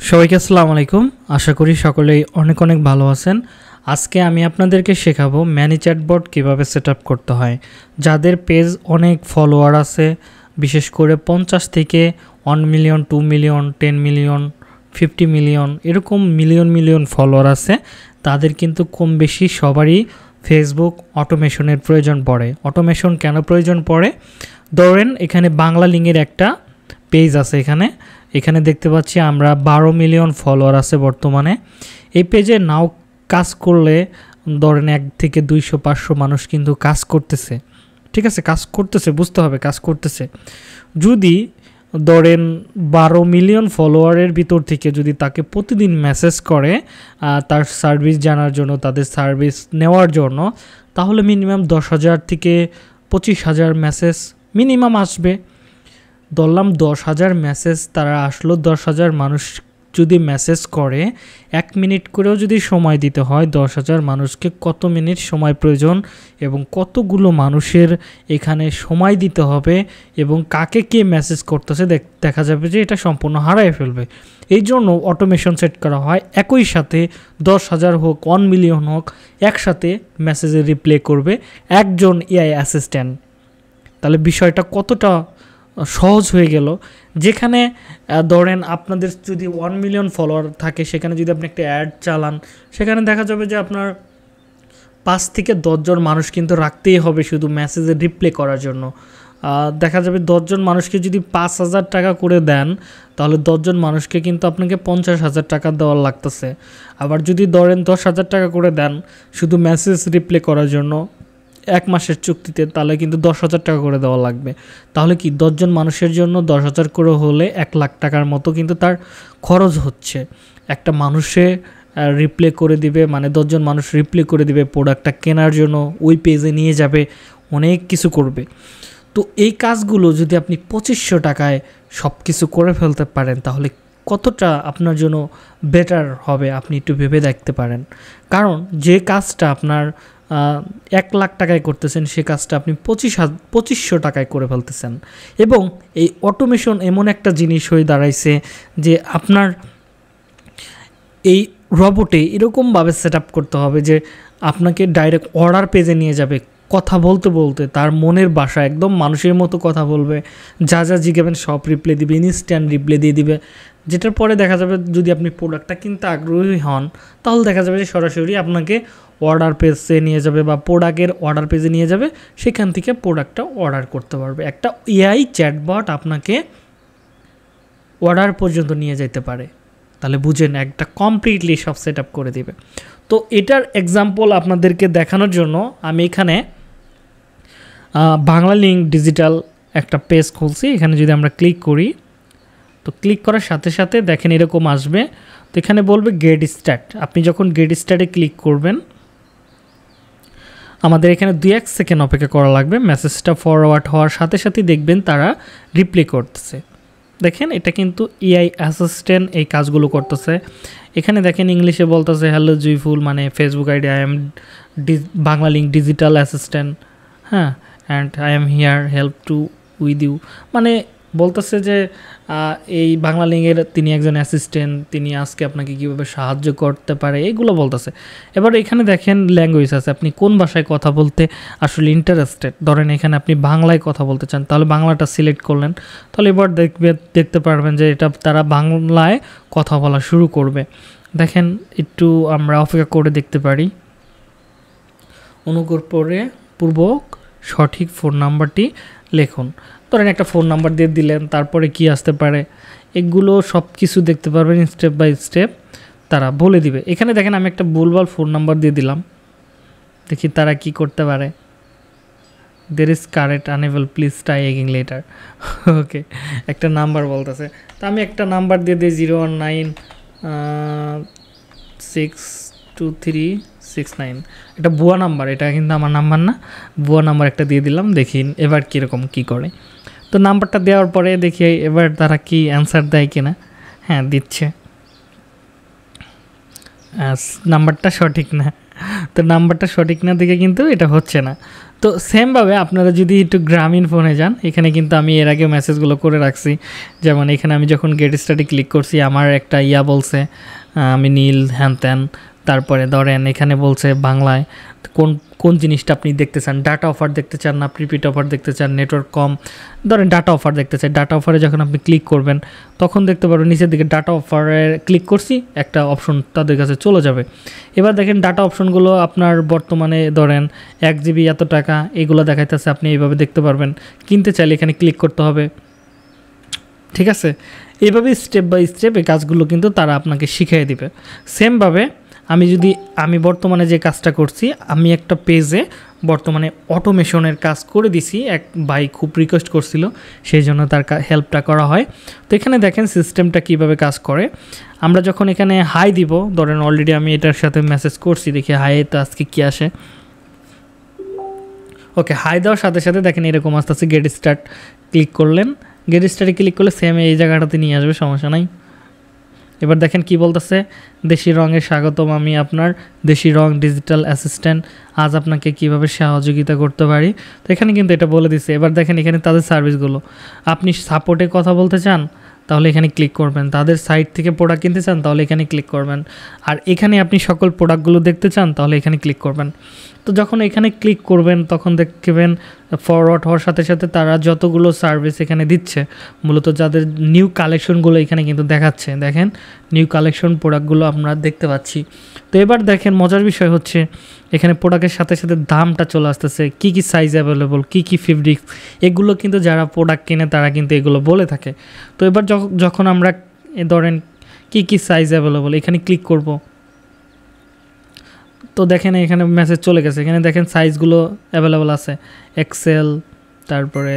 সবাইকে আসসালামু আলাইকুম। আশা করি সকলেই অনেক অনেক ভালো আছেন। আজকে আমি আপনাদেরকে শেখাবো ম্যানিচ্যাটবট কীভাবে সেট আপ করতে হয়। যাদের পেজ অনেক ফলোয়ার আছে, বিশেষ করে 50 থেকে 1 মিলিয়ন, 2 মিলিয়ন, 10 মিলিয়ন, 50 মিলিয়ন এরকম মিলিয়ন ফলোয়ার আছে, তাদের কিন্তু কম বেশি সবারই ফেসবুক অটোমেশনের প্রয়োজন পড়ে। অটোমেশন কেন প্রয়োজন পড়ে? ধরেন এখানে বাংলা লিঙ্কের একটা পেজ আছে, এখানে দেখতে পাচ্ছি আমরা 12 মিলিয়ন ফলোয়ার আছে বর্তমানে। এই পেজে নাও কাজ করলে ধরেন 1 থেকে 200-500 মানুষ কিন্তু কাজ করতেছে, ঠিক আছে, কাজ করতেছে, বুঝতে হবে কাজ করতেছে। যদি ধরেন 12 মিলিয়ন ফলোয়ারের ভিতর থেকে যদি তাকে প্রতিদিন মেসেজ করে তার সার্ভিস জানার জন্য, তাদের সার্ভিস নেওয়ার জন্য, তাহলে মিনিমাম 10,000 থেকে 25,000 মেসেজ মিনিমাম আসবে। ধরলাম 10,000 মেসেজ তারা আসলো, 10,000 মানুষ যদি মেসেজ করে 1 মিনিট করেও যদি সময় দিতে হয়, 10,000 মানুষকে কত মিনিট সময় প্রয়োজন এবং কতগুলো মানুষের এখানে সময় দিতে হবে এবং কাকে কে মেসেজ করতেছে দেখা যাবে যে এটা সম্পূর্ণ হারায় ফেলবে। এই জন্য অটোমেশন সেট করা হয়, একই সাথে 10,000 হোক 1 মিলিয়ন হোক একসাথে মেসেজে রিপ্লাই করবে একজন এআই অ্যাসিস্ট্যান্ট। তাহলে বিষয়টা কতটা সহজ হয়ে গেল। যেখানে ধরেন আপনাদের যদি 1 মিলিয়ন ফলোয়ার থাকে, সেখানে যদি আপনি একটা অ্যাড চালান, সেখানে দেখা যাবে যে আপনার 5 থেকে 10 জন মানুষ কিন্তু রাখতেই হবে শুধু মেসেজে রিপ্লাই করার জন্য। দেখা যাবে 10 জন মানুষকে যদি 5,000 টাকা করে দেন, তাহলে 10 জন মানুষকে কিন্তু আপনাকে 50,000 টাকা দেওয়ার লাগতেছে। আবার যদি ধরেন 10,000 টাকা করে দেন শুধু মেসেজ রিপ্লাই করার জন্য 1 মাসের চুক্তিতে, তাহলে কিন্তু 10,000 টাকা করে দেওয়া লাগবে। তাহলে কি 10 জন মানুষের জন্য 10,000 করে হলে 1 লাখ টাকার মতো কিন্তু তার খরচ হচ্ছে। একটা মানুষে রিপ্লাই করে দিবে, মানে 10 জন মানুষ রিপ্লাই করে দিবে প্রোডাক্টটা কেনার জন্য, ওই পেজে নিয়ে যাবে, অনেক কিছু করবে। তো এই কাজগুলো যদি আপনি 2500 টাকায় সব কিছু করে ফেলতে পারেন, তাহলে কতটা আপনার জন্য বেটার হবে আপনি একটু ভেবে দেখতে পারেন। কারণ যে কাজটা আপনার 1 লাখ টাকায় করতেছেন, সে কাজটা আপনি 2500 টাকায় করে ফেলতেছেন। এবং এই অটোমেশন এমন একটা জিনিস হয়ে দাঁড়াইছে যে আপনার এই রোবটে এরকমভাবে সেট আপ করতে হবে যে আপনাকে ডাইরেক্ট অর্ডার পেজে নিয়ে যাবে, কথা বলতে বলতে তার মনের ভাষা একদম মানুষের মতো কথা বলবে, যা যা জিজ্ঞাবেন সব রিপ্লাই দিবে, ইনস্ট্যান্ট রিপ্লাই দিয়ে দিবে। যেটার পরে দেখা যাবে যদি আপনি প্রোডাক্টটা কিনতে আগ্রহী হন, তাহলে দেখা যাবে যে সরাসরি আপনাকে অর্ডার পেজে নিয়ে যাবে বা প্রোডাক্টের অর্ডার পেজে নিয়ে যাবে, সেখান থেকে প্রোডাক্টটা অর্ডার করতে পারবে। একটা এআই চ্যাটবট আপনাকে অর্ডার পর্যন্ত নিয়ে যেতে পারে। তাহলে বুঝেন, একটা কমপ্লিটলি সব সেট আপ করে দিবে। তো এটার এক্সাম্পল আপনাদেরকে দেখানোর জন্য আমি এখানে বাংলা লিঙ্ক ডিজিটাল একটা পেজ খুলছি। এখানে যদি আমরা ক্লিক করি, তো ক্লিক করার সাথে সাথে দেখেন এরকম আসবে। তো এখানে বলবে গেট স্টার্ট। আপনি যখন গেট স্টার্টে ক্লিক করবেন, আমাদের এখানে 2-1 সেকেন্ড অপেক্ষা করা লাগবে। মেসেজটা ফরওয়ার্ড হওয়ার সাথে সাথেই দেখবেন তারা রিপ্লাই করতেছে। দেখেন এটা কিন্তু এআই অ্যাসিস্ট্যান্ট এই কাজগুলো করতেছে। এখানে দেখেন ইংলিশে বলতেছে হ্যালো জুইফুল, মানে Facebook ID I am Bangla link digital assistant, হ্যাঁ, and I am here help to with you, মানে বলতেছে যে এই বাংলা লিঙ্কের তিনি একজন অ্যাসিস্ট্যান্ট, তিনি আজকে আপনাকে কীভাবে সাহায্য করতে পারে এইগুলো বলতেছে। এবার এখানে দেখেন ল্যাঙ্গুয়েজ আছে, আপনি কোন ভাষায় কথা বলতে আসলে ইন্টারেস্টেড। ধরেন এখানে আপনি বাংলায় কথা বলতে চান, তাহলে বাংলাটা সিলেক্ট করলেন, তাহলে এবার দেখতে পারবেন যে এটা তারা বাংলায় কথা বলা শুরু করবে। দেখেন একটু আমরা অপেক্ষা করে দেখতে পারি। অনুগ্রহ করে পূর্বক সঠিক ফোন নাম্বারটি লিখুন। ধরেন একটা ফোন নাম্বার দিয়ে দিলেন, তারপরে কি আসতে পারে এগুলো সব কিছু দেখতে পারবেন স্টেপ বাই স্টেপ তারা বলে দিবে। এখানে দেখেন আমি একটা ভুলভাল ফোন নাম্বার দিয়ে দিলাম, দেখি তারা কি করতে পারে। There is correct unable, please try again later. Okay, একটা নাম্বার বলতেছে, তো আমি একটা নাম্বার দিয়ে দিই 019623669। এটা ভুয়া নাম্বার, এটা কিন্তু আমার নাম্বার না, ভুয়া নাম্বার একটা দিয়ে দিলাম। দেখি এবার কীরকম কী করে। তো নাম্বারটা দেওয়ার পরে দেখি এবার তারা কি অ্যান্সার দেয় কিনা। হ্যাঁ, দিচ্ছে, নাম্বারটা সঠিক না। তো নাম্বারটা সঠিক না দেখে কিন্তু এটা হচ্ছে না। তো সেমভাবে আপনারা যদি একটু গ্রামীণ ফোনে যান, এখানে কিন্তু আমি এর আগে মেসেজগুলো করে রাখছি। যেমন এখানে আমি যখন গেট স্টার্টে ক্লিক করছি, আমার একটা বলছে আমি নীল হ্যান ত্যান, তারপরে ধরেন এখানে বলছে বাংলায় কোন কোন জিনিসটা আপনি দেখতে চান, ডাটা অফার দেখতে চান না প্রিপেড অফার দেখতে চান, নেটওয়ার্ক কম, ধরেন ডাটা অফার দেখতে চাই। ডাটা অফারে যখন আপনি ক্লিক করবেন তখন দেখতে পারবেন নিচের দিকে ডাটা অফারে ক্লিক করছি, একটা অপশন তাদের কাছে চলে যাবে। এবার দেখেন ডাটা অপশনগুলো আপনার বর্তমানে ধরেন 1 GB এত টাকা, এগুলো দেখাইতেছে, আপনি এইভাবে দেখতে পারবেন। কিনতে চাইলে এখানে ক্লিক করতে হবে, ঠিক আছে। এইভাবে স্টেপ বাই স্টেপ এই কাজগুলো কিন্তু তারা আপনাকে শিখিয়ে দিবে। সেমভাবে আমি বর্তমানে যে কাজটা করছি, আমি একটা পেজে বর্তমানে অটোমেশনের কাজ করে দিছি। এক ভাই খুব রিকোয়েস্ট করছিল, সেই জন্য তার হেল্পটা করা হয়। তো এখানে দেখেন সিস্টেমটা কিভাবে কাজ করে। আমরা যখন এখানে হাই দিব, ধরেন অলরেডি আমি এটার সাথে মেসেজ করছি, দেখি হাই তো আজকে কী আসে। ওকে, হাই দেওয়ার সাথে সাথে দেখেন এরকম আস্তে আস্তে গেট স্টার্ট ক্লিক করলেন, গেট স্টার্টে ক্লিক করলে সেম এই জায়গাটাতে নিয়ে আসবে, সমস্যা নাই। এবার দেখেন কি বলতেছে, দেশি রঙে স্বাগতম, আমি আপনার দেশি রং ডিজিটাল অ্যাসিস্ট্যান্ট, আজ আপনাকে কিভাবে সহযোগিতা করতে পারি। তো এখানে কিন্তু এটা বলে দিচ্ছে। এবার দেখেন এখানে তাদের সার্ভিসগুলো, আপনি সাপোর্টে কথা বলতে চান তাহলে এখানে ক্লিক করবেন, তাদের সাইট থেকে প্রোডাক্ট কিনতে চান তাহলে এখানে ক্লিক করবেন, আর এখানে আপনি সকল প্রোডাক্টগুলো দেখতে চান তাহলে এখানে ক্লিক করবেন। তো যখন এখানে ক্লিক করবেন তখন দেখবেন ফরওয়ার্ড হওয়ার সাথে সাথে তারা যতগুলো সার্ভিস এখানে দিচ্ছে, মূলত যাদের নিউ কালেকশনগুলো এখানে কিন্তু দেখাচ্ছে। দেখেন নিউ কালেকশন প্রোডাক্টগুলো আমরা দেখতে পাচ্ছি। তো এবার দেখেন মজার বিষয় হচ্ছে এখানে প্রোডাক্টের সাথে সাথে দামটা চলে আসতেছে, কী কী সাইজ অ্যাভেলেবল, কী কী ফেব্রিক্স, এগুলো কিন্তু যারা প্রোডাক্ট কেনে তারা কিন্তু এগুলো বলে থাকে। তো এবার যখন আমরা ধরেন কী কী সাইজ অ্যাভেলেবল এখানে ক্লিক করব, তো দেখেন এখানে মেসেজ চলে গেছে। এখানে দেখেন সাইজগুলো অ্যাভেলেবল আছে, এক্সেল, তারপরে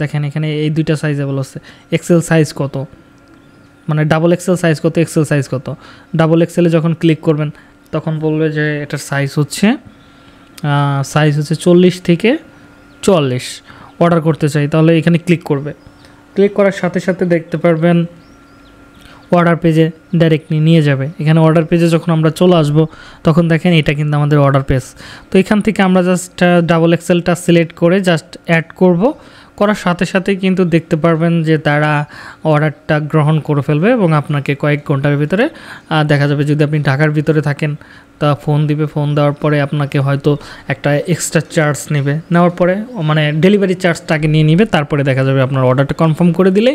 দেখেন এখানে এই দুইটা সাইজ অ্যাভেলেবল আছে। এক্সেল সাইজ কত, মানে ডাবল এক্সেল সাইজ কত, এক্সেল সাইজ কত। ডাবল এক্সেলে যখন ক্লিক করবেন তখন বলবে যে এটার সাইজ হচ্ছে 40 থেকে 44, অর্ডার করতে চাই, তাহলে এখানে ক্লিক করবে। ক্লিক করার সাথে সাথে দেখতে পারবেন অর্ডার পেজে ডাইরেক্টলি নিয়ে যাবে। এখানে অর্ডার পেজে যখন আমরা চলে আসবো তখন দেখেন এটা কিন্তু আমাদের অর্ডার পেজ। তো এখান থেকে আমরা জাস্ট ডাবল এক্সেলটা সিলেক্ট করে জাস্ট অ্যাড করব, করার সাথে সাথে কিন্তু দেখতে পারবেন যে তারা অর্ডারটা গ্রহণ করে ফেলবে এবং আপনাকে কয়েক ঘন্টার ভিতরে দেখা যাবে। যদি আপনি ঢাকার ভিতরে থাকেন তা ফোন দিবে, ফোন দেওয়ার পরে আপনাকে হয়তো একটা এক্সট্রা চার্জ নেবে, নেওয়ার পরে মানে ডেলিভারি চার্জটাকে নিয়ে নেবে, তারপরে দেখা যাবে আপনার অর্ডারটা কনফার্ম করে দিলে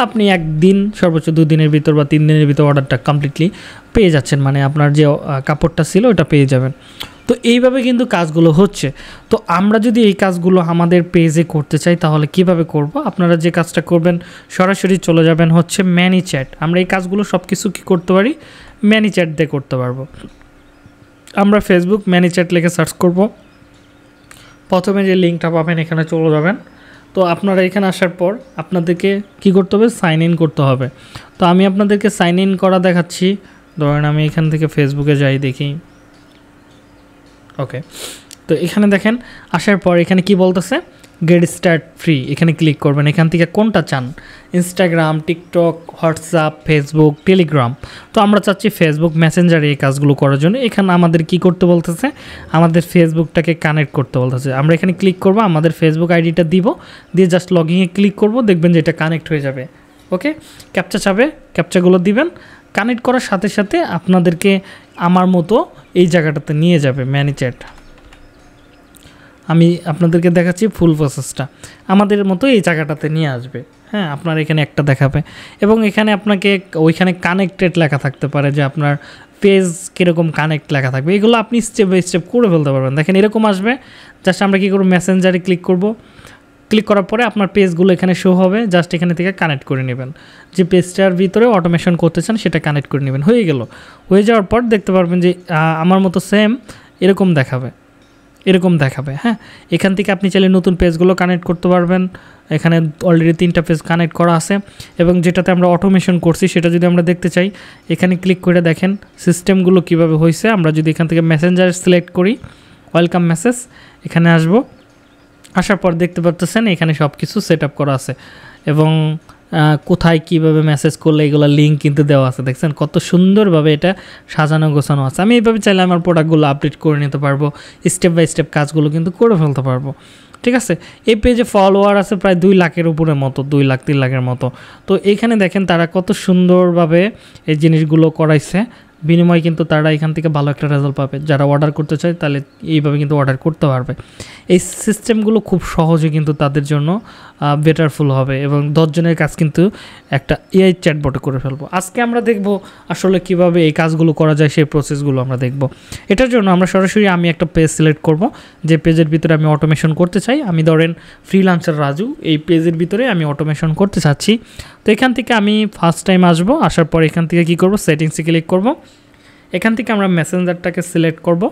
আপনি একদিন সর্বোচ্চ 2 দিনের ভিতর বা 3 দিনের ভিতর অর্ডারটা কমপ্লিটলি পেয়ে যাচ্ছেন, মানে আপনার যে কাপড়টা ছিল ওটা পেয়ে যাবেন। তো এইভাবে কিন্তু কাজগুলো হচ্ছে। তো আমরা যদি এই কাজগুলো আমাদের পেজে করতে চাই তাহলে কিভাবে করব? আপনারা যে কাজটা করবেন সরাসরি চলে যাবেন হচ্ছে ম্যানিচ্যাট। আমরা এই কাজগুলো সব কিছু কী করতে পারি, ম্যানিচ্যাট দিয়ে করতে পারবো। আমরা ফেসবুক ম্যানিচ্যাট লিখে সার্চ করব, প্রথমে যে লিঙ্কটা পাবেন এখানে চলে যাবেন। তো আপনারা এখানে আসার পর আপনাদেরকে কি করতে হবে, সাইন ইন করতে হবে। তো আমি আপনাদেরকে সাইন ইন করা দেখাচ্ছি। ধরেন আমি এখান থেকে ফেসবুকে যাই, দেখি। ওকে, তো এখানে দেখেন আসার পর এখানে কি বলতেছে, গেট স্টার্ট ফ্রি, এখানে ক্লিক করবেন। এখান থেকে কোনটা চান, Instagram, TikTok, WhatsApp, Facebook, Telegram. তো আমরা চাচ্ছি ফেসবুক মেসেঞ্জারে এই কাজগুলো করার জন্য। এখানে আমাদের কি করতে বলতেছে, আমাদের ফেসবুকটাকে কানেক্ট করতে বলতেছে। আমরা এখানে ক্লিক করব, আমাদের ফেসবুক আইডিটা দিব, দিয়ে জাস্ট লগইনে ক্লিক করব, দেখবেন যে এটা কানেক্ট হয়ে যাবে। ওকে, ক্যাপচা চাবে, ক্যাপচাগুলো দিবেন। কানেক্ট করার সাথে সাথে আপনাদেরকে আমার মতো এই জায়গাটাতে নিয়ে যাবে ম্যানিচ্যাট। আমি আপনাদেরকে দেখাচ্ছি ফুল প্রসেসটা, আমাদের মতো এই জায়গাটাতে নিয়ে আসবে। হ্যাঁ, আপনার এখানে একটা দেখাবে এবং এখানে আপনাকে ওইখানে কানেক্টেড লেখা থাকতে পারে যে আপনার পেজ কীরকম কানেক্ট লেখা থাকবে। এগুলো আপনি স্টেপ বাই স্টেপ করে ফেলতে পারবেন। দেখেন এরকম আসবে, জাস্ট আমরা কী করব, মেসেঞ্জারে ক্লিক করব। ক্লিক করার পরে আপনার পেজগুলো এখানে শো হবে, জাস্ট এখানে থেকে কানেক্ট করে নেবেন। যে পেজটার ভিতরে অটোমেশন করতে চান সেটা কানেক্ট করে নেবেন। হয়ে গেল। হয়ে যাওয়ার পর দেখতে পারবেন যে আমার মতো সেম এরকম দেখাবে, এরকম দেখাবে। হ্যাঁ, এখান থেকে আপনি চাইলে নতুন পেজগুলো কানেক্ট করতে পারবেন। এখানে অলরেডি 3টা পেজ কানেক্ট করা আছে এবং যেটাতে আমরা অটোমেশন করছি সেটা যদি আমরা দেখতে চাই এখানে ক্লিক করে দেখেন সিস্টেমগুলো কিভাবে হয়েছে। আমরা যদি এখান থেকে মেসেঞ্জার সিলেক্ট করি, ওয়েলকাম মেসেজ, এখানে আসবো। আসার পর দেখতে পাচ্ছেন এখানে সব কিছু সেট আপ করা আছে এবং কোথায় কিভাবে মেসেজ করলে এগুলো লিঙ্ক কিন্তু দেওয়া আছে, দেখছেন কত সুন্দরভাবে এটা সাজানো গোছানো আছে। আমি এইভাবে চাইলে আমার প্রোডাক্টগুলো আপডেট করে নিতে পারবো, স্টেপ বাই স্টেপ কাজগুলো কিন্তু করে ফেলতে পারবো। ঠিক আছে, এই পেজে ফলোয়ার আছে প্রায় 2 লাখের উপরের মতো, 2 লাখ 3 লাখের মতো। তো এইখানে দেখেন তারা কত সুন্দরভাবে এই জিনিসগুলো করাইছে, বিনিময়ে কিন্তু তারা এখান থেকে ভালো একটা রেজাল্ট পাবে। যারা অর্ডার করতে চায় তাহলে এইভাবে কিন্তু অর্ডার করতে পারবে। এই সিস্টেমগুলো খুব সহজে কিন্তু তাদের জন্য বেটারফুল হবে এবং 10 জনের কাজ কিন্তু একটা এআই চ্যাটবটে করে ফেলবো। আজকে আমরা দেখব আসলে কিভাবে এই কাজগুলো করা যায়, সেই প্রসেসগুলো আমরা দেখব। এটার জন্য আমরা সরাসরি আমি একটা পেজ সিলেক্ট করব, যে পেজের ভিতরে আমি অটোমেশন করতে চাই। আমি ধরেন ফ্রিল্যান্সার রাজু, এই পেজের ভিতরে আমি অটোমেশন করতে চাচ্ছি। তো এখান থেকে আমি ফার্স্ট টাইম আসবো, আসার পর এখান থেকে কি করব, সেটিংসে ক্লিক করব। এখান থেকে আমরা মেসেঞ্জারটাকে সিলেক্ট করব,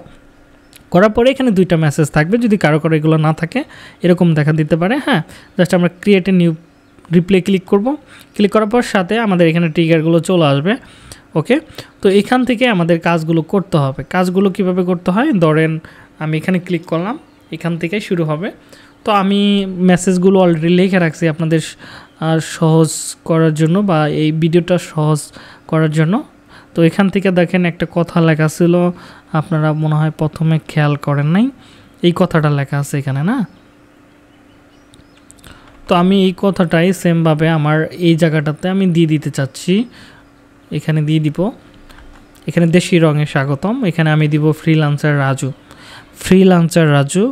করার পরে এখানে 2টা মেসেজ থাকবে, যদি কারো এগুলো না থাকে এরকম দেখা দিতে পারে। হ্যাঁ, জাস্ট আমরা create a new replay click করব। ক্লিক করার পর সাথে আমাদের এখানে ট্রিগারগুলো চলে আসবে। ওকে, তো এখান থেকে আমাদের কাজগুলো করতে হবে। কাজগুলো কিভাবে করতে হয়, ধরেন আমি এখানে ক্লিক করলাম, এখান থেকে শুরু হবে। তো আমি মেসেজগুলো অলরেডি লিখে রাখছি আপনাদের সহজ করার জন্য, বা এই ভিডিওটা সহজ করার জন্য। তো এখান থেকে দেখেন একটা কথা লেখা ছিল, আপনারা মনে হয় প্রথমে খেয়াল করেন নাই, এই কথাটা লেখা আছে এখানে না। তো আমি এই কথাটাই সেমভাবে আমার এই জায়গাটাতে আমি দিয়ে দিতে চাচ্ছি, এখানে দিয়ে দিব। এখানে দেশি রঙে স্বাগতম, এখানে আমি দিব ফ্রিল্যান্সার রাজু। ফ্রিল্যান্সার রাজু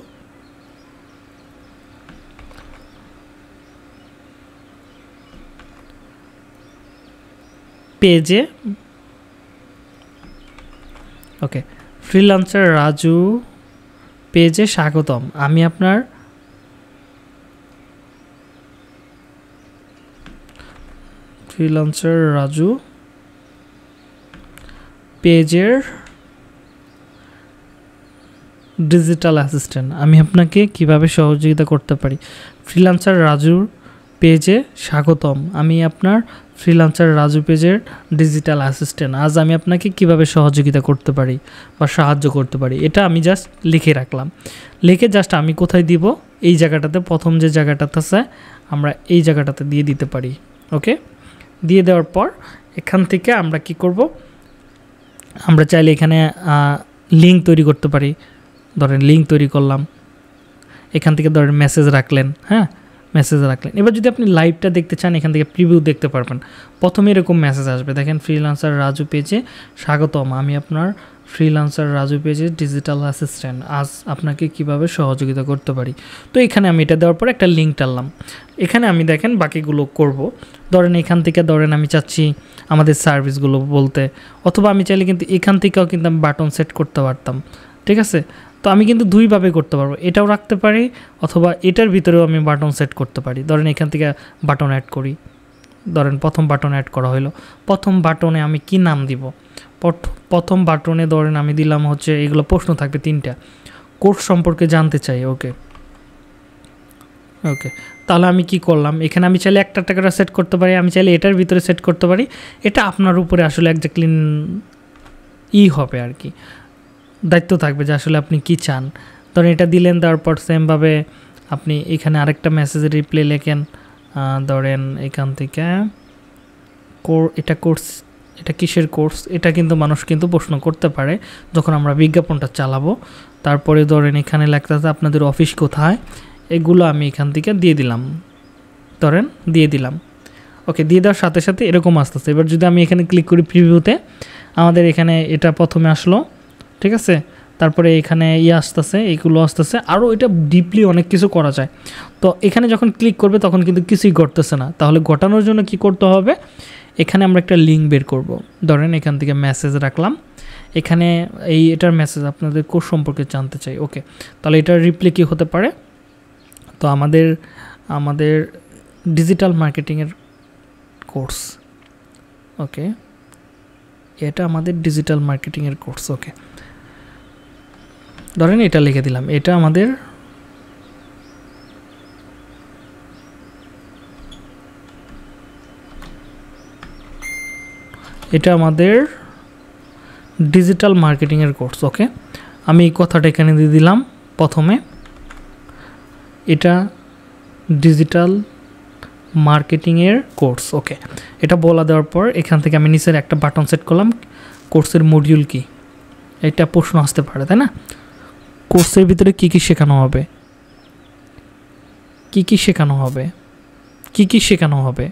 পেজে, ওকে, ফ্রিল্যান্সার রাজু পেজে স্বাগতম। আমি আপনার ফ্রিল্যান্সার রাজু পেজের ডিজিটাল অ্যাসিস্ট্যান্ট, আমি আপনাকে কিভাবে সহযোগিতা করতে পারি। ফ্রিল্যান্সার রাজুর পেজে স্বাগতম, আমি আপনার ফ্রিল্যান্সার রাজু পেজের ডিজিটাল অ্যাসিস্ট্যান্ট। আজ আমি আপনাকে কিভাবে সহযোগিতা করতে পারি বা সাহায্য করতে পারি, এটা আমি জাস্ট লিখে রাখলাম। লিখে জাস্ট আমি কোথায় দিব, এই জায়গাটাতে, প্রথম যে জায়গাটাতে আছে আমরা এই জায়গাটাতে দিয়ে দিতে পারি। ওকে, দিয়ে দেওয়ার পর এখান থেকে আমরা কি করব, আমরা চাইলে এখানে লিঙ্ক তৈরি করতে পারি। ধরেন লিঙ্ক তৈরি করলাম, এখান থেকে ধরেন মেসেজ রাখলেন। হ্যাঁ, মেসেজ রাখলেন। এবার যদি আপনি লাইভটা দেখতে চান, এখান থেকে প্রিভিউ দেখতে পারবেন। প্রথমে এরকম মেসেজ আসবে, দেখেন ফ্রিল্যান্সার রাজু পেজে স্বাগতম, আমি আপনার ফ্রিল্যান্সার রাজু পেজে ডিজিটাল অ্যাসিস্ট্যান্ট, আজ আপনাকে কিভাবে সহযোগিতা করতে পারি। তো এখানে আমি এটা দেওয়ার পর একটা লিঙ্ক টানলাম, এখানে আমি দেখেন বাকিগুলো করব। ধরেন এখান থেকে ধরেন আমি চাচ্ছি আমাদের সার্ভিসগুলো বলতে, অথবা আমি চাইলে কিন্তু এখান থেকেও কিন্তু আমি বাটন সেট করতে পারতাম। ঠিক আছে, তো আমি কিন্তু 2ভাবে করতে পারবো, এটাও রাখতে পারি অথবা এটার ভিতরেও আমি বাটন সেট করতে পারি। ধরেন এখান থেকে বাটন অ্যাড করি, ধরেন প্রথম বাটন অ্যাড করা হলো। প্রথম বাটনে আমি কি নাম দিব, প্রথম বাটনে ধরেন আমি দিলাম হচ্ছে, এগুলো প্রশ্ন থাকবে 3টা, কোর্স সম্পর্কে জানতে চাই। ওকে, ওকে, তাহলে আমি কি করলাম, এখানে আমি চাইলে একটা করে সেট করতে পারি, আমি চাইলে এটার ভিতরে সেট করতে পারি। এটা আপনার উপরে আসলে একজাক্টলি হবে আর কি, দায়িত্ব থাকবে যে আসলে আপনি কি চান। ধরেন এটা দিলেন, তারপর সেমভাবে আপনি এখানে আরেকটা মেসেজের রিপ্লাই লেখেন। ধরেন এখান থেকে এটা কোর্স, এটা কিসের কোর্স, এটা কিন্তু মানুষ কিন্তু প্রশ্ন করতে পারে যখন আমরা বিজ্ঞাপনটা চালাবো। তারপরে ধরেন এখানে লেখতেছে আপনাদের অফিস কোথায়, এগুলো আমি এখান থেকে দিয়ে দিলাম, ধরেন দিয়ে দিলাম। ওকে, দিয়ে দেওয়ার সাথে সাথে এরকম আসতেছে। এবার যদি আমি এখানে ক্লিক করি প্রিভিউতে, আমাদের এখানে এটা প্রথমে আসলো। ঠিক আছে, তারপরে এখানে আসতেছে, এইগুলো আসতেছে, আরও এটা ডিপলি অনেক কিছু করা যায়। তো এখানে যখন ক্লিক করবে তখন কিন্তু কিছুই ঘটতেছে না, তাহলে ঘটানোর জন্য কি করতে হবে, এখানে আমরা একটা লিঙ্ক বের করব। ধরেন এখান থেকে মেসেজ রাখলাম, এখানে এটার মেসেজ আপনাদের কোর্স সম্পর্কে জানতে চাই। ওকে, তাহলে এটার রিপ্লাই কী হতে পারে, তো আমাদের ডিজিটাল মার্কেটিংয়ের কোর্স। ওকে, এটা আমাদের ডিজিটাল মার্কেটিংয়ের কোর্স। ওকে, ধরেন এটা লিখে দিলাম, এটা আমাদের ডিজিটাল মার্কেটিংয়ের কোর্স। ওকে, আমি এই কথাটা এখানে দিয়ে দিলাম প্রথমে, এটা ডিজিটাল মার্কেটিংয়ের কোর্স। ওকে, এটা বলা দেওয়ার পর এখান থেকে আমি নিচের একটা বাটন সেট করলাম, কোর্সের মডিউল কি, এটা প্রশ্ন আসতে পারে তাই না? কোর্সের ভিতরে কী কী শেখানো হবে, কী কী শেখানো হবে, কী কী শেখানো হবে,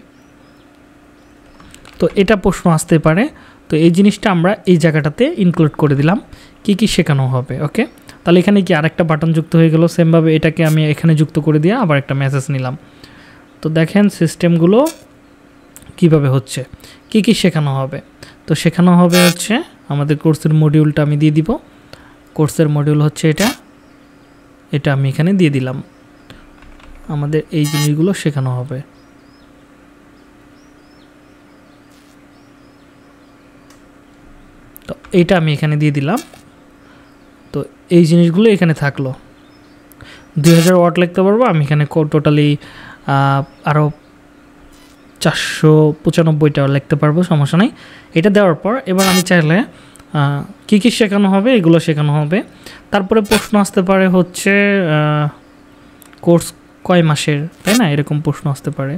তো এটা প্রশ্ন আসতে পারে। তো এই জিনিসটা আমরা এই জায়গাটাতে ইনক্লুড করে দিলাম, কী কী শেখানো হবে। ওকে, তাহলে এখানে কি আরেকটা বাটন যুক্ত হয়ে গেল। সেমভাবে এটাকে আমি এখানে যুক্ত করে দিয়ে আবার একটা মেসেজ নিলাম। তো দেখেন সিস্টেমগুলো কিভাবে হচ্ছে, কী কী শেখানো হবে। তো শেখানো হবে হচ্ছে আমাদের কোর্সের মডিউলটা আমি দিয়ে দিব। কোর্সের মডিউল হচ্ছে এটা আমি এখানে দিয়ে দিলাম। আমাদের এই জিনিসগুলো শেখানো হবে। তো এইটা আমি এখানে দিয়ে দিলাম। তো এই জিনিসগুলো এখানে থাকলো। 2000 ওয়াট লিখতে পারবো আমি এখানে, টোটালি আরও 495টা লিখতে পারবো, সমস্যা নেই। এটা দেওয়ার পর এবার আমি চাইলে কী কী শেখানো হবে এগুলো শেখানো হবে। তারপরে প্রশ্ন আসতে পারে হচ্ছে কোর্স কয় মাসের, তাই না? এরকম প্রশ্ন আসতে পারে।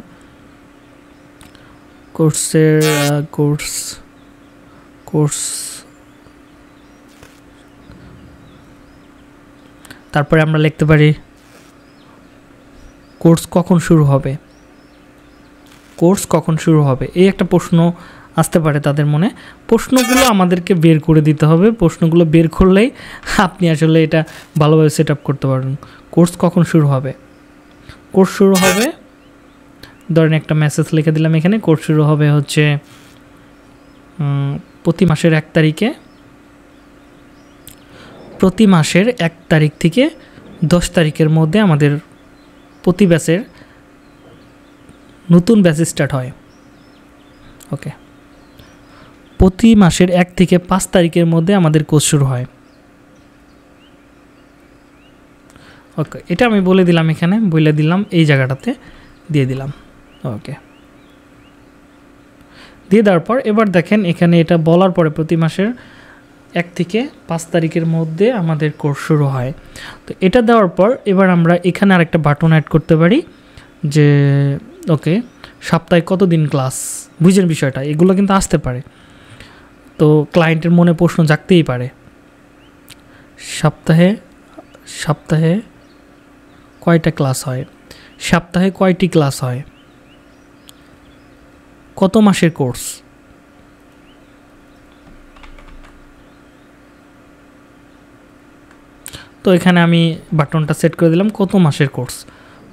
কোর্স তারপরে আমরা লিখতে পারি কোর্স কখন শুরু হবে, কোর্স কখন শুরু হবে, এই একটা প্রশ্ন আসতে পারে তাদের মনে। প্রশ্নগুলো আমাদেরকে বের করে দিতে হবে, প্রশ্নগুলো বের করলেই আপনি আসলে এটা ভালোভাবে সেট আপ করতে পারবেন। কোর্স কখন শুরু হবে, কোর্স শুরু হবে, ধরেন একটা মেসেজ লিখে দিলাম এখানে, কোর্স শুরু হবে হচ্ছে প্রতি মাসের 1 তারিখে, প্রতি মাসের 1 তারিখ থেকে 10 তারিখের মধ্যে আমাদের প্রতি ব্যাচের নতুন ব্যাচ স্টার্ট হয়। ওকে, প্রতি মাসের 1 থেকে 5 তারিখের মধ্যে আমাদের কোর্স শুরু হয়। ওকে, এটা আমি বলে দিলাম এখানে, বলে দিলাম এই জায়গাটাতে দিয়ে দিলাম। ওকে, দিয়ে দেওয়ার পর এবার দেখেন এখানে এটা বলার পরে প্রতি মাসের 1 থেকে 5 তারিখের মধ্যে আমাদের কোর্স শুরু হয়। তো এটা দেওয়ার পর এবার আমরা এখানে আরেকটা বাটন অ্যাড করতে পারি যে ওকে সপ্তাহে কতদিন ক্লাস, বুঝেন বিষয়টা, এগুলো কিন্তু আসতে পারে। তো ক্লায়েন্টের মনে প্রশ্ন জাগতেই পারে, সপ্তাহে কয়টা ক্লাস হয়, সপ্তাহে কয়টি ক্লাস হয়, কত মাসের কোর্স। তো এখানে আমি বাটনটা সেট করে দিলাম কত মাসের কোর্স,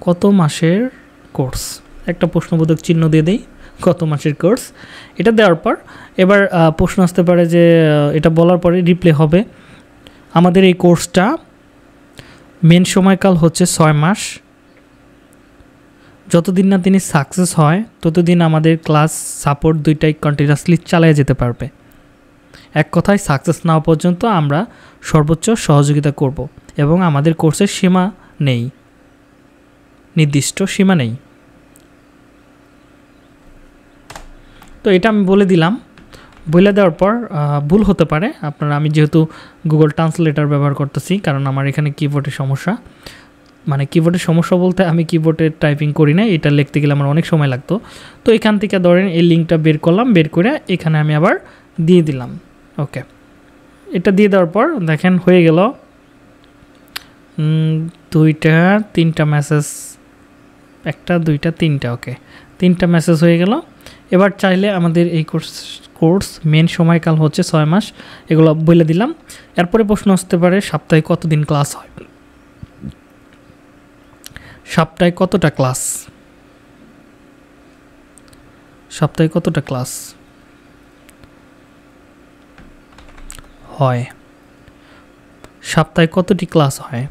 কত মাসের কোর্স, একটা প্রশ্নবোধক চিহ্ন দিয়ে দেই, কত মাসের কোর্স। এটা দেওয়ার পর এবার প্রশ্ন আসতে পারে যে এটা বলার পরে রিপ্লে হবে আমাদের এই কোর্সটা মেন সময়কাল হচ্ছে 6 মাস, যতদিন না তিনি সাকসেস হয় ততদিন আমাদের ক্লাস সাপোর্ট দুইটাই কন্টিনিউয়াসলি চালিয়ে যেতে পারবে। এক কথায় সাকসেস না হওয়া পর্যন্ত আমরা সর্বোচ্চ সহযোগিতা করব এবং আমাদের কোর্সের সীমা নেই, নির্দিষ্ট সীমা নেই। তো এটা আমি বলে দিলাম। বলে দেওয়ার পর ভুল হতে পারে আপনারা, আমি যেহেতু গুগল ট্রান্সলেটর ব্যবহার করতেছি কারণ আমার এখানে কিবোর্ডের সমস্যা, মানে কিবোর্ডের সমস্যা বলতে আমি কিবোর্ডে টাইপিং করি না, এটা লিখতে গেলে আমার অনেক সময় লাগতো। তো এখান থেকে ধরেন এই লিঙ্কটা বের করলাম, বের করে এখানে আমি আবার দিয়ে দিলাম। ওকে, এটা দিয়ে দেওয়ার পর দেখেন হয়ে গেল 2টা 3টা মেসেজ, 1টা 2টা 3টা। ওকে, 3টা মেসেজ হয়ে গেল। এবার চাইলে আমাদের এই কোর্স মেন সময়কাল হচ্ছে 6 মাস, এগুলো বলে দিলাম। এরপরে প্রশ্ন আসতে পারে সপ্তাহে কতদিন ক্লাস হয়, সপ্তাহে কতটা ক্লাস, সপ্তাহে কতটা ক্লাস হয়, সপ্তাহে কতটি ক্লাস হয়।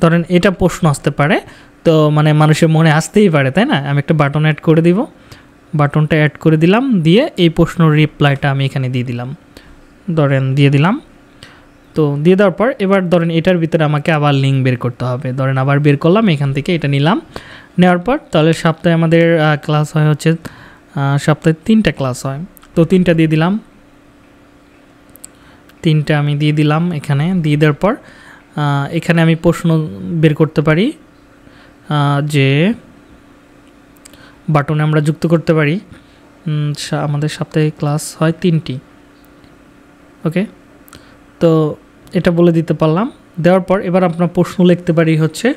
ধরেন এটা প্রশ্ন আসতে পারে, তো মানে মানুষের মনে আসতেই পারে তাই না। আমি একটা বাটন অ্যাড করে দিব, বাটনটা অ্যাড করে দিলাম, দিয়ে এই প্রশ্নের রিপ্লাইটা আমি এখানে দিয়ে দিলাম, ধরেন দিয়ে দিলাম। তো দিয়ে দেওয়ার পর এবার ধরেন এটার ভিতরে আমাকে আবার লিঙ্ক বের করতে হবে, ধরেন আবার বের করলাম, এখান থেকে এটা নিলাম, নেওয়ার পর তাহলে সপ্তাহে আমাদের ক্লাস হয় হচ্ছে সপ্তাহে 3টা ক্লাস হয়। তো 3টা দিয়ে দিলাম, 3টা আমি দিয়ে দিলাম এখানে। দিয়ে দেওয়ার পর এখানে আমি প্রশ্ন বের করতে পারি যে বাটনে আমরা যুক্ত করতে পারি। আমাদের সপ্তাহে ক্লাস হয় 3টি। ওকে, তো এটা বলে দিতে পারলাম। দেওয়ার পর এবার আপনার প্রশ্ন লিখতে পারি হচ্ছে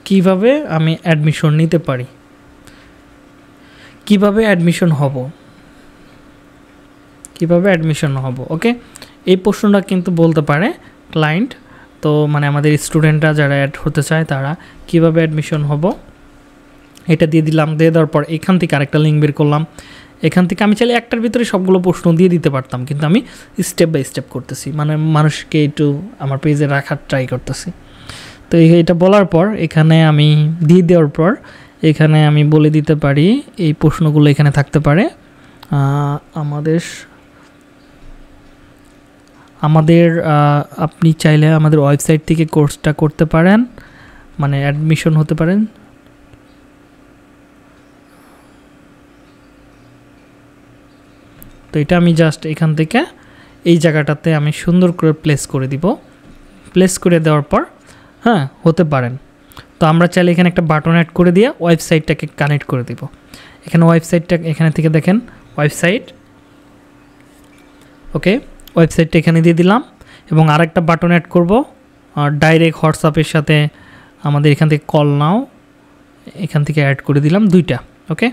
কিভাবে আমি অ্যাডমিশন নিতে পারি, কিভাবে অ্যাডমিশন হব। ওকে, এই প্রশ্নটা কিন্তু বলতে পারে ক্লায়েন্ট। তো মানে আমাদের স্টুডেন্টরা যারা অ্যাড হতে চায় তারা কিভাবে অ্যাডমিশন হব এটা দিয়ে দিলাম। দিয়ে দেওয়ার পর এখান থেকে আরেকটা লিঙ্ক বের করলাম। এখান থেকে আমি চাইলে একটার ভিতরে সবগুলো প্রশ্ন দিয়ে দিতে পারতাম, কিন্তু আমি স্টেপ বাই স্টেপ করতেছি, মানে মানুষকে একটু আমার পেজে রাখার ট্রাই করতেছি। তো এটা বলার পর এখানে আমি দিয়ে দেওয়ার পর এখানে আমি বলে দিতে পারি এই প্রশ্নগুলো এখানে থাকতে পারে। আপনি চাইলে আমাদের ওয়েবসাইট থেকে কোর্সটা করতে পারেন, মানে অ্যাডমিশন হতে পারেন। তো এটা আমি জাস্ট এখান থেকে এই জায়গাটাতে আমি সুন্দর করে প্লেস করে দিব। প্লেস করে দেওয়ার পর হতে পারেন। তো আমরা চাইলে এখানে একটা বাটন অ্যাড করে দিয়ে ওয়েবসাইটটাকে কানেক্ট করে দিব। এখানে ওয়েবসাইটটা এখানে থেকে দেখেন ওয়েবসাইট। ওকে, ওয়েবসাইটটা এখানে দিয়ে দিলাম এবং আরেকটা বাটন অ্যাড করব ডাইরেক্ট হোয়াটসঅ্যাপের সাথে আমাদের এখান থেকে কল নাও, এখান থেকে অ্যাড করে দিলাম 2টা। ওকে,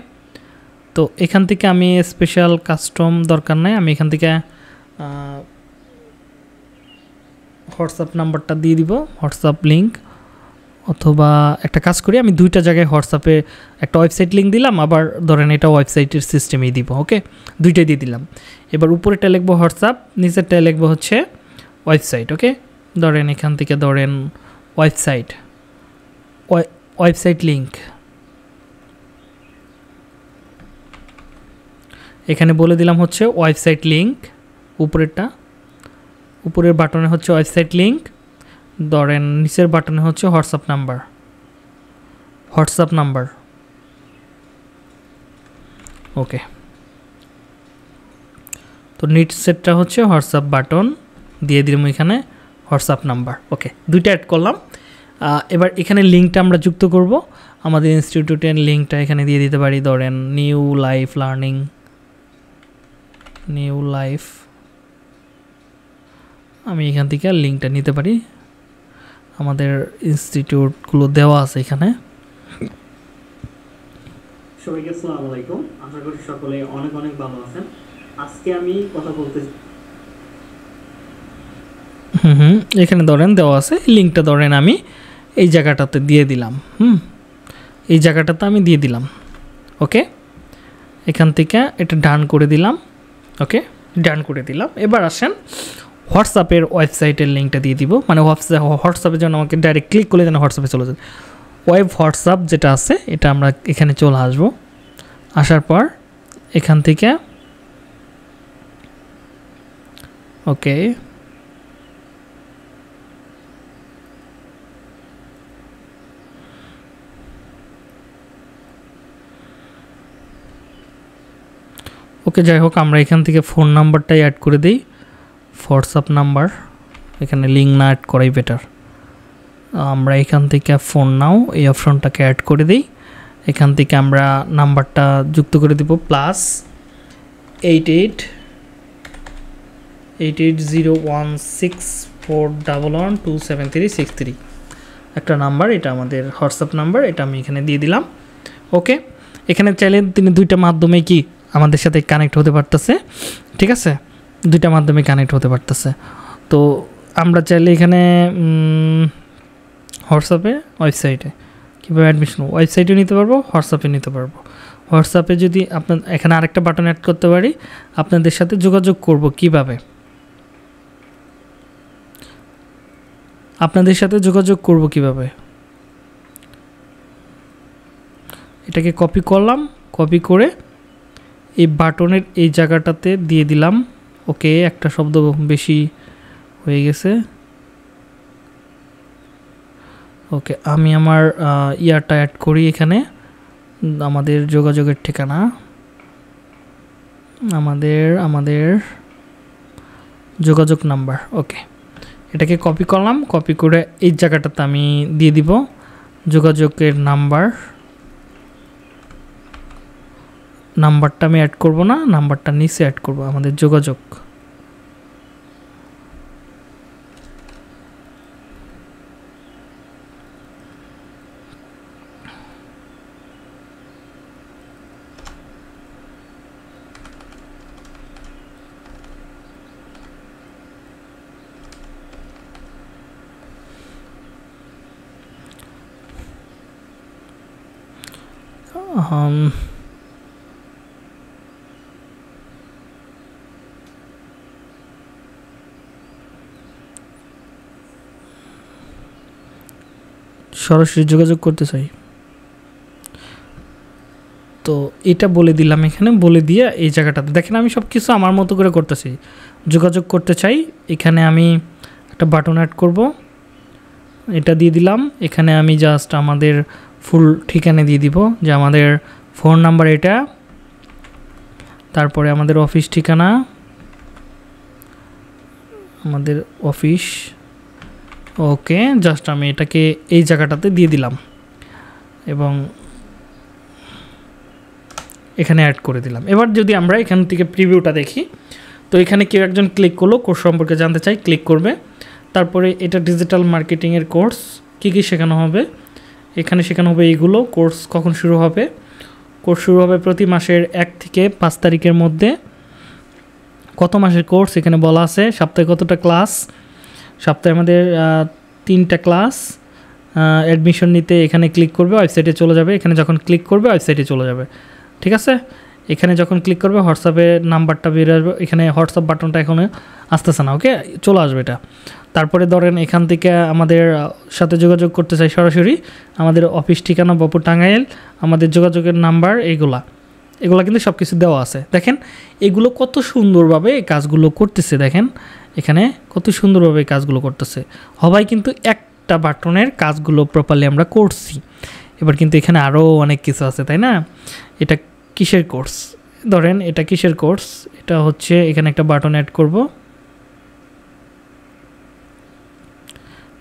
তো এখান থেকে আমি স্পেশাল কাস্টম দরকার নাই, আমি এখান থেকে হোয়াটসঅ্যাপ নাম্বারটা দিয়ে দিব, হোয়াটসঅ্যাপ লিঙ্ক। অথবা একটা কাজ করি, আমি 2টা জায়গায় হোয়াটসঅ্যাপে একটা ওয়েবসাইট লিঙ্ক দিলাম, আবার ধরেন এটা ওয়েবসাইটের সিস্টেমেই দিব। ওকে, 2টাই দিয়ে দিলাম। এবার উপরেরটা লিখবো হোয়াটসঅ্যাপ, নিচেরটা লিখবো হচ্ছে ওয়েবসাইট। ওকে, ধরেন এখান থেকে ধরেন ওয়েবসাইট লিঙ্ক, এখানে বলে দিলাম হচ্ছে ওয়েবসাইট লিঙ্ক। উপরের বাটনে হচ্ছে ওয়েবসাইট লিঙ্ক, ধরেন নিচের বাটনে হচ্ছে হোয়াটসঅ্যাপ নাম্বার। ওকে, তো নিচেরটা হচ্ছে হোয়াটসঅ্যাপ বাটন, দিয়ে দিলাম এখানে হোয়াটসঅ্যাপ নাম্বার। ওকে, 2টা অ্যাড করলাম। এবার এখানে লিঙ্কটা আমরা যুক্ত করব, আমাদের ইনস্টিটিউটের লিঙ্কটা এখানে দিয়ে দিতে পারি। ধরেন নিউ লাইফ, আমি এখান থেকে লিঙ্কটা নিতে পারি। আমাদের ইনস্টিটিউটগুলো দেওয়া আছে এখানে। সবাইকে আসসালামু আলাইকুম, আশা করি সকলে অনেক অনেক ভালো আছেন। আজকে আমি কথা বলতে এখানে ধরেন দেওয়া আছে, লিঙ্কটা ধরেন আমি এই জায়গাটাতে দিয়ে দিলাম। এই জায়গাটাতে আমি দিয়ে দিলাম। ওকে, এখান থেকে এটা ডান করে দিলাম। ওকে, ডান করে দিলাম। এবার আসেন হোয়াটসঅ্যাপের ওয়েবসাইটের লিঙ্কটা দিয়ে দিব, মানে হোয়াটসঅ্যাপের জন্য আমাকে ডাইরেক্ট ক্লিক করলে যেন হোয়াটসঅ্যাপে চলে যায়। হোয়াটসঅ্যাপ যেটা আছে এটা আমরা এখানে চলে আসব। আসার পর এখান থেকে ওকে, যাই হোক আমরা এখান থেকে ফোন নাম্বারটাই অ্যাড করে দিই, হোয়াটসঅ্যাপ নাম্বার। এখানে লিঙ্ক না অ্যাড করাই বেটার। আমরা এখান থেকে ফোন নাও এই অপশনটাকে অ্যাড করে দিই। এখান থেকে আমরা নাম্বারটা যুক্ত করে দিব +88801641127363 একটা নাম্বার, এটা আমাদের হোয়াটসঅ্যাপ নাম্বার, এটা আমি এখানে দিয়ে দিলাম। ওকে, এখানে চাইলে তিনি 2টা মাধ্যমে কি আমাদের সাথে কানেক্ট হতে পারতেছে। ঠিক আছে, 2টা মাধ্যমে কানেক্ট হতে পারতেছে। তো আমরা চাইলে এখানে হোয়াটসঅ্যাপে ওয়েবসাইটে কীভাবে অ্যাডমিশন ওয়েবসাইটে নিতে পারবো, হোয়াটসঅ্যাপে নিতে পারবো। হোয়াটসঅ্যাপে যদি এখানে আরেকটা বাটন অ্যাড করতে পারি, আপনাদের সাথে যোগাযোগ করব কিভাবে, এটাকে কপি করলাম, কপি করে এই বাটনের এই জায়গাটাতে দিয়ে দিলাম। ওকে, একটা শব্দ বেশি হয়ে গেছে। ওকে, আমি আমার ইয়ারটা অ্যাড করি এখানে, আমাদের যোগাযোগের ঠিকানা, আমাদের যোগাযোগ নাম্বার। ওকে, এটাকে কপি করলাম, কপি করে এই জায়গাটাতে আমি দিয়ে দিব যোগাযোগের নাম্বার। নাম্বারটা আমি অ্যাড করব না, নাম্বারটা নিচে অ্যাড করব, আমাদের যোগাযোগ। সরাসরি যোগাযোগ করতে চাই, তো এটা বলে দিলাম এখানে, বলে দিয়ে এই জায়গাটাতে দেখেন আমি সব কিছু আমার মতো করে করতেছি। যোগাযোগ করতে চাই, এখানে আমি একটা বাটন অ্যাড করব, এটা দিয়ে দিলাম। এখানে আমি জাস্ট আমাদের ফুল ঠিকানা দিয়ে দিব, যে আমাদের ফোন নাম্বার এটা, তারপরে আমাদের অফিস ঠিকানা, আমাদের অফিস। ওকে, জাস্ট আমি এটাকে এই জায়গাটাতে দিয়ে দিলাম এবং এখানে অ্যাড করে দিলাম। এবার যদি আমরা এখান থেকে প্রিভিউটা দেখি, তো এখানে কেউ একজন ক্লিক করলো, কোর্স সম্পর্কে জানতে চাই, ক্লিক করবে। তারপরে এটা ডিজিটাল মার্কেটিংয়ের কোর্স, কী কী শেখানো হবে, এখানে শেখানো হবে এইগুলো। কোর্স কখন শুরু হবে, কোর্স শুরু হবে প্রতি মাসের 1 থেকে 5 তারিখের মধ্যে। কত মাসের কোর্স এখানে বলা আছে, সপ্তাহে কতটা ক্লাস, সপ্তাহে আমাদের 3টা ক্লাস। অ্যাডমিশন নিতে এখানে ক্লিক করবে, ওয়েবসাইটে চলে যাবে, এখানে যখন ক্লিক করবে ওয়েবসাইটে চলে যাবে, ঠিক আছে। এখানে যখন ক্লিক করবে হোয়াটসঅ্যাপে নাম্বারটা বেরিয়ে আসবে, এখানে হোয়াটসঅ্যাপ বাটনটা এখনও আসতেছে না, ওকে, চলে আসবে এটা। তারপরে ধরেন এখান থেকে আমাদের সাথে যোগাযোগ করতে চাই সরাসরি, আমাদের অফিস ঠিকানা বাপুর টাঙ্গাইল, আমাদের যোগাযোগের নাম্বার, এগুলা কিন্তু সব কিছু দেওয়া আছে। দেখেন এগুলো কত সুন্দরভাবে এই কাজগুলো করতেছে, দেখেন এখানে কত সুন্দরভাবে এই কাজগুলো করতেছে। সবাই কিন্তু একটা বাটনের কাজগুলো প্রপারলি আমরা করছি। এবার কিন্তু এখানে আরও অনেক কিছু আছে, তাই না। এটা কিসের কোর্স, ধরেন এটা কিসের কোর্স, এটা হচ্ছে এখানে একটা বাটন অ্যাড করব,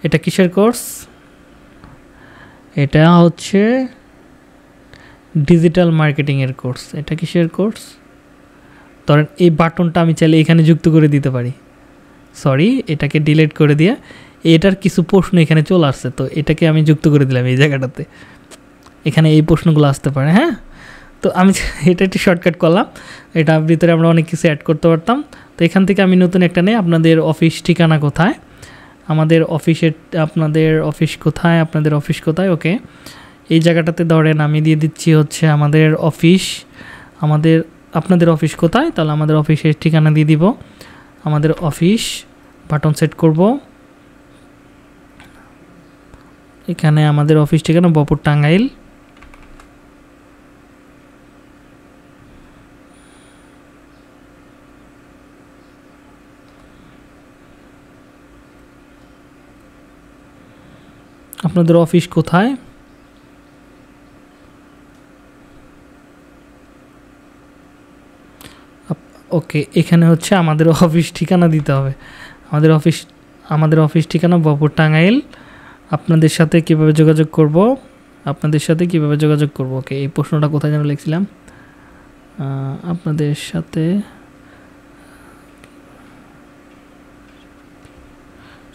এটা কিসের কোর্স, এটা হচ্ছে ডিজিটাল মার্কেটিংয়ের কোর্স। এটা কিসের কোর্স, ধরেন এই বাটনটা আমি চাইলে এখানে যুক্ত করে দিতে পারি, সরি এটাকে ডিলিট করে দিয়ে এটার কিছু প্রশ্ন এখানে চলে আসছে, তো এটাকে আমি যুক্ত করে দিলাম এই জায়গাটাতে, এখানে এই প্রশ্নগুলো আসতে পারে। হ্যাঁ, তো আমি এটা একটু শর্টকাট করলাম, এটার ভিতরে আমরা অনেক কিছু অ্যাড করতে পারতাম। তো এখান থেকে আমি নতুন একটা নেই, আপনাদের অফিস ঠিকানা কোথায়, আমাদের অফিসের, আপনাদের অফিস কোথায়, আপনাদের অফিস কোথায়, ওকে। এই জায়গাটাতে ধরেন আমি দিয়ে দিচ্ছি হচ্ছে আমাদের অফিস, আপনাদের অফিস কোথায়, তাহলে আমাদের অফিসের ঠিকানা দিয়ে দিব, আমাদের অফিস বাটন সেট করব। এখানে আমাদের অফিস ঠিকানা বাপুর টাঙ্গাইল, আপনাদের অফিস কোথায়, ওকে। এখানে হচ্ছে আমাদের অফিস ঠিকানা দিতে হবে, আমাদের অফিস ঠিকানা বাপুর টাঙ্গাইল। আপনাদের সাথে কিভাবে যোগাযোগ করব, ওকে। এই প্রশ্নটা কোথায় যেন লিখছিলাম, আপনাদের সাথে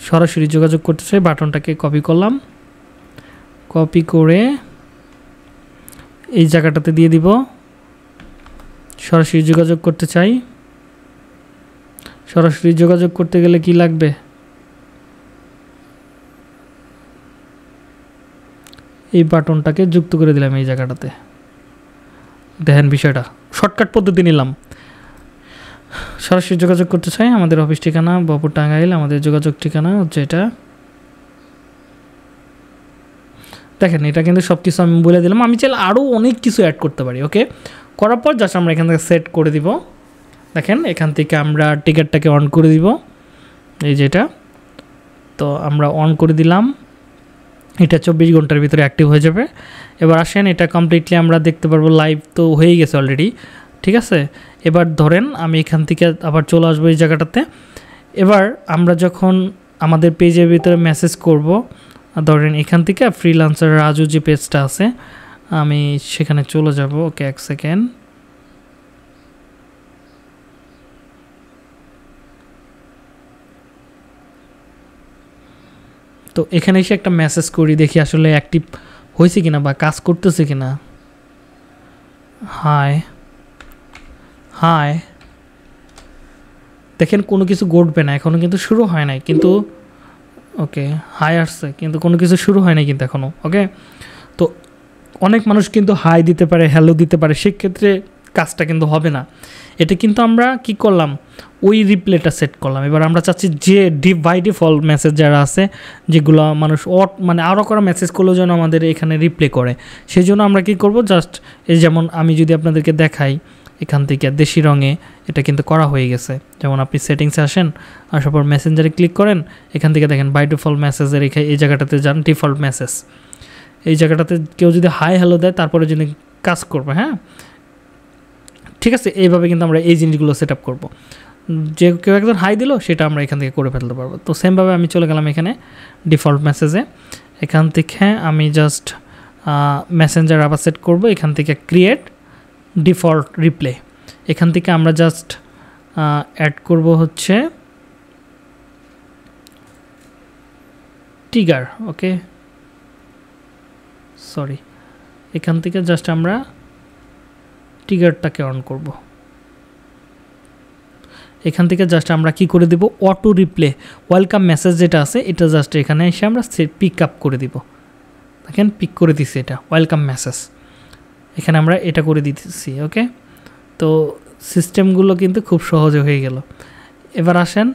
সরাসরি যোগাযোগ করতে চাই, বাটনটাকে কপি করলাম, কপি করে এই জায়গাটাতে দিয়ে দিব, সরাসরি যোগাযোগ করতে চাই। সরাসরি যোগাযোগ করতে গেলে কি লাগবে, এই বাটনটাকে যুক্ত করে দিলাম এই জায়গাটাতে। দেখেন বিষয়টা শর্টকাট পদ্ধতি নিলাম। সরাসরি যোগাযোগ করতে চাই, আমাদের অফিস ঠিকানা বাপুর টাঙ্গাইল, আমাদের যোগাযোগ ঠিকানা হচ্ছে এটা। দেখেন এটা কিন্তু সব কিছু আমি বলে দিলাম, আমি চাইলে আরও অনেক কিছু অ্যাড করতে পারি, ওকে। করার পর জাস্ট আমরা এখান থেকে সেট করে দিব। দেখেন এখান থেকে আমরা টিকেটটাকে অন করে দিব, এই যেটা, তো আমরা অন করে দিলাম, এটা 24 ঘন্টার ভিতরে অ্যাক্টিভ হয়ে যাবে। এবার আসেন এটা কমপ্লিটলি আমরা দেখতে পারবো, লাইভ তো হয়ে গেছে অলরেডি, ঠিক আছে। এবার ধরেন আমি এখান থেকে আবার চলে আসবো এই জায়গাটাতে। এবার আমরা যখন আমাদের পেজের ভিতরে মেসেজ করব, ধরেন এখান থেকে ফ্রিল্যান্সার রাজু যে পেজটা আছে, আমি সেখানে চলে যাব, ওকে। 1 সেকেন্ড, তো এখানে এসে একটা মেসেজ করি, দেখি আসলে অ্যাক্টিভ হয়েছে কিনা বা কাজ করতেছে কিনা। হাই হাই, দেখেন কোনো কিছু ঘটবে না, এখনও কিন্তু শুরু হয় নাই, কিন্তু ওকে হাই আসছে কিন্তু কোনো কিছু শুরু হয় নাই কিন্তু এখনও। ওকে, তো অনেক মানুষ কিন্তু হাই দিতে পারে, হ্যালো দিতে পারে, সেক্ষেত্রে কাজটা কিন্তু হবে না। এটা কিন্তু আমরা কি করলাম, ওই রিপ্লেটা সেট করলাম। এবার আমরা চাচ্ছি যে বাই ডিফল্ট মেসেজ যারা আছে, যেগুলো মানুষ মানে আরও করা মেসেজ করলেও যেন আমাদের এখানে রিপ্লে করে, সেই জন্য আমরা কি করব, জাস্ট এই যেমন আমি যদি আপনাদেরকে দেখাই এখান থেকে দেশি রঙে, এটা কিন্তু করা হয়ে গেছে। যেমন আপনি সেটিংসে আসেন, আসার পর মেসেঞ্জারে ক্লিক করেন, এখান থেকে দেখেন বাই ডিফল্ট মেসেজের এই জায়গাটাতে যান, ডিফল্ট মেসেজ, এই জায়গাটাতে কেউ যদি হাই হ্যালো দেয় তারপরে যদি কাজ করবে। হ্যাঁ, ঠিক আছে, এইভাবে কিন্তু আমরা এই জিনিসগুলো সেট আপ করবো। যে কেউ একজন হাই দিল সেটা আমরা এখান থেকে করে ফেলতে পারবো। তো সেমভাবে আমি চলে গেলাম এখানে ডিফল্ট মেসেজে, এখান থেকে আমি জাস্ট মেসেঞ্জার আবার সেট করব, এখান থেকে ক্রিয়েট ডিফল্ট রিপ্লে, এখান থেকে আমরা জাস্ট অ্যাড করব হচ্ছে ট্রিগার। ওকে, সরি, এখান থেকে জাস্ট আমরা ট্রিগারটাকে অন করব। এখান থেকে জাস্ট আমরা কি করে দিব, অটো রিপ্লে ওয়েলকাম মেসেজ যেটা আছে এটা জাস্ট এখানে এসে আমরা পিক আপ করে দিব। দেখেন পিক করে দিচ্ছি, এটা ওয়েলকাম মেসেজ, এখানে আমরা এটা করে দিতেছি। ওকে, তো সিস্টেমগুলো কিন্তু খুব সহজে হয়ে গেল। এবার আসেন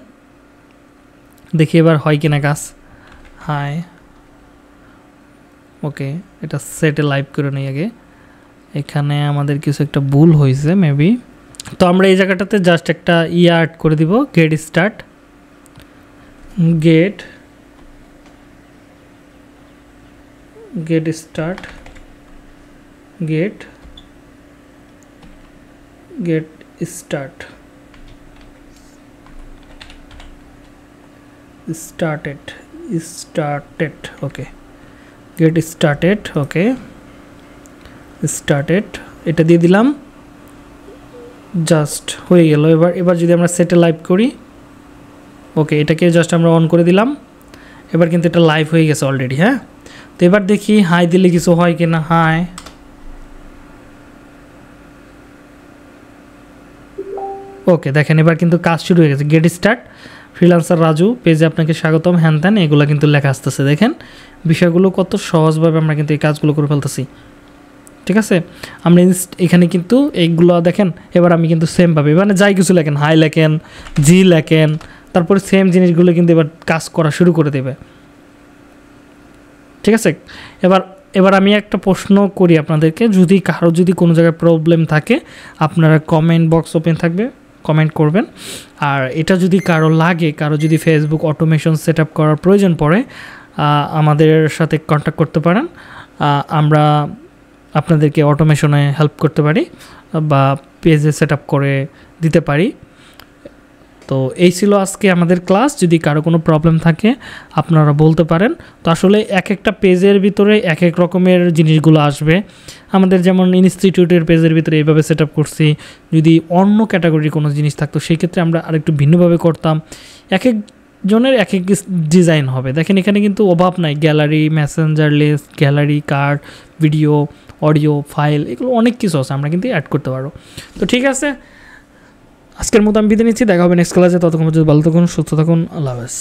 দেখি এবার হয় কিনা কাজ। হাই, ওকে, এটা সেটে লাইভ করে নিই আগে। এখানে আমাদের কিছু একটা ভুল হয়েছে মেবি, তো আমরা এই জায়গাটাতে জাস্ট একটা অ্যাড করে দিব, get start, get start, get start, started. Okay, get started. Okay, started, এটা দিয়ে দিলাম, জাস্ট হয়ে গেল। এবার যদি আমরা সেটে লাইভ করি, ওকে, এটাকে জাস্ট আমরা অন করে দিলাম, এবার কিন্তু এটা লাইভ হয়ে গেছে অলরেডি। হ্যাঁ, তো এবার দেখি হাই দিলে কিছু হয় কিনা। হাই, ওকে, দেখেন এবার কিন্তু কাজ শুরু হয়ে গেছে। গেট স্টার্ট ফ্রিল্যান্সার রাজু পেজে আপনাকে স্বাগতম, হ্যান ত্যান, এগুলো কিন্তু লেখা আসতেছে। দেখেন বিষয়গুলো কত সহজভাবে আমরা কিন্তু এই কাজগুলো করে ফেলতেছি। ঠিক আছে, আমরা এখানে কিন্তু এইগুলো দেখেন। এবার আমি কিন্তু সেমভাবে মানে যাই কিছু লেখেন, হাই লেখেন, জি লেখেন, তারপরে সেম জিনিসগুলো কিন্তু এবার কাজ করা শুরু করে দেবে। ঠিক আছে, এবার আমি একটা প্রশ্ন করি আপনাদেরকে, যদি কারো যদি কোনো জায়গায় প্রবলেম থাকে আপনারা কমেন্ট বক্স ওপেন থাকবে, কমেন্ট করবেন। আর এটা যদি কারো লাগে, কারো যদি ফেসবুক অটোমেশন সেট আপ করার প্রয়োজন পড়ে, আমাদের সাথে কন্ট্যাক্ট করতে পারেন, আমরা আপনাদেরকে অটোমেশনে হেল্প করতে পারি বা পেজে সেট আপ করে দিতে পারি। তো এই ছিল আজকে আমাদের ক্লাস। যদি কারো কোনো প্রবলেম থাকে আপনারা বলতে পারেন। তো আসলে এক একটা পেজের ভিতরে এক এক রকমের জিনিসগুলো আসবে। আমাদের যেমন ইনস্টিটিউটের পেজের ভিতরে এইভাবে সেট আপ করছি, যদি অন্য ক্যাটাগরির কোনো জিনিস থাকতো সেই ক্ষেত্রে আমরা আরেকটু ভিন্নভাবে করতাম। এক এক জনের এক এক ডিজাইন হবে। দেখেন এখানে কিন্তু অভাব নাই, gallery, messenger list, gallery, card, video, audio, file, এগুলো অনেক কিছু আছে, আমরা কিন্তু অ্যাড করতে পারবো। তো ঠিক আছে, আজকের মতো আমি বিদায় নিচ্ছি, দেখা হবে নেক্সট ক্লাসে। ততক্ষণ পর্যন্ত ভালো থাকুন, সুস্থ থাকুন, আল্লাহ হাফেজ।